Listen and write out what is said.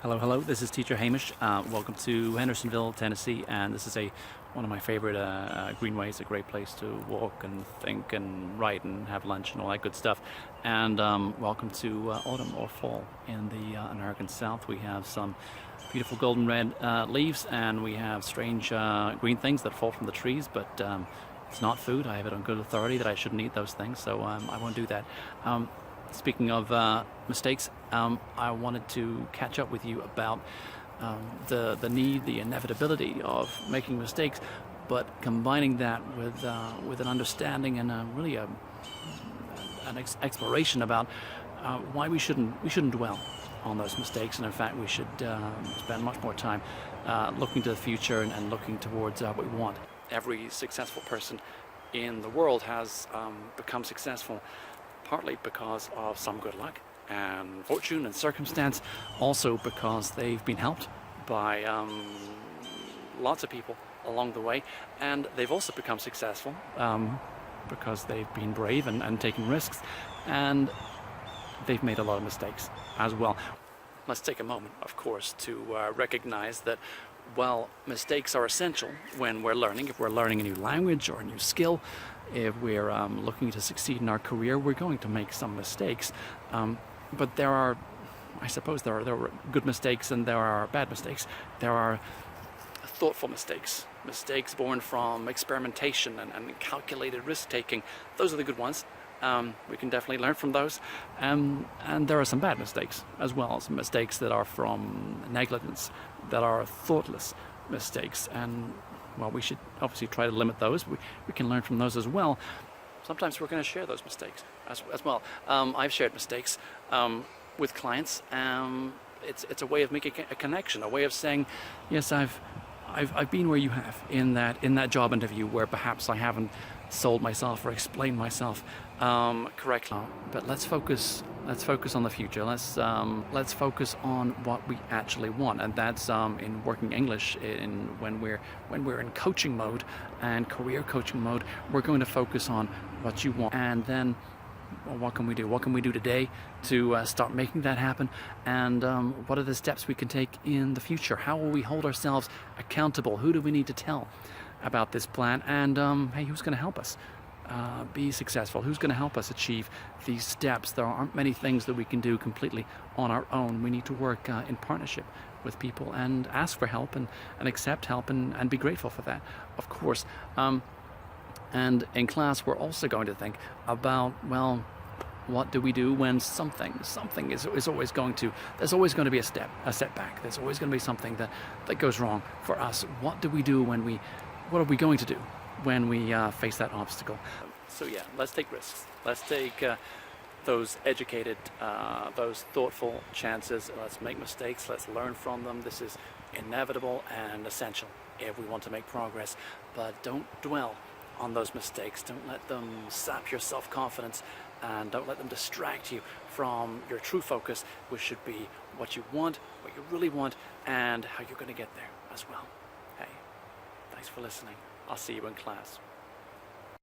Hello, hello. This is Teacher Hamish. Welcome to Hendersonville, Tennessee, and this is one of my favorite greenways. A great place to walk and think and write and have lunch and all that good stuff. And welcome to autumn or fall in the American South. We have some beautiful golden red leaves, and we have strange green things that fall from the trees, but it's not food. I have it on good authority that I shouldn't eat those things, so I won't do that. Speaking of mistakes, I wanted to catch up with you about the need, the inevitability of making mistakes, but combining that with an understanding and really an exploration about why we shouldn't dwell on those mistakes, and in fact we should spend much more time looking to the future and looking towards what we want. Every successful person in the world has become successful partly because of some good luck and fortune and circumstance, also because they've been helped by lots of people along the way, and they've also become successful because they've been brave and taken risks, and they've made a lot of mistakes as well. Let's take a moment, of course, to recognize that while mistakes are essential when we're learning, if we're learning a new language or a new skill, if we're looking to succeed in our career, we're going to make some mistakes. But there are good mistakes and there are bad mistakes. There are thoughtful mistakes born from experimentation and calculated risk-taking. Those are the good ones. We can definitely learn from those. And there are some bad mistakes as well, some mistakes that are from negligence, that are thoughtless mistakes. And well, we should obviously try to limit those. We can learn from those as well. Sometimes we're going to share those mistakes as well. I've shared mistakes with clients. It's a way of making a connection, a way of saying, yes, I've been where you have in that job interview where perhaps I haven't sold myself or explained myself correctly. But let's focus on the future. Let's focus on what we actually want, and that's in working English. When we're in coaching mode and career coaching mode, we're going to focus on what you want, and then what can we do? What can we do today to start making that happen? And what are the steps we can take in the future? How will we hold ourselves accountable? Who do we need to tell about this plan? And hey, who's going to help us be successful? Who's going to help us achieve these steps? There aren't many things that we can do completely on our own. We need to work in partnership with people and ask for help and accept help and be grateful for that, of course. And in class, we're also going to think about, well, what do we do when something is always going to, there's always going to be a setback. There's always going to be something that goes wrong for us. What do we do what are we going to do when we face that obstacle? So yeah, let's take risks. Let's take those educated, those thoughtful chances. Let's make mistakes. Let's learn from them. This is inevitable and essential if we want to make progress. But don't dwell on those mistakes. Don't let them sap your self-confidence, and don't let them distract you from your true focus, which should be what you want, what you really want, and how you're going to get there as well. Hey, thanks for listening. I'll see you in class.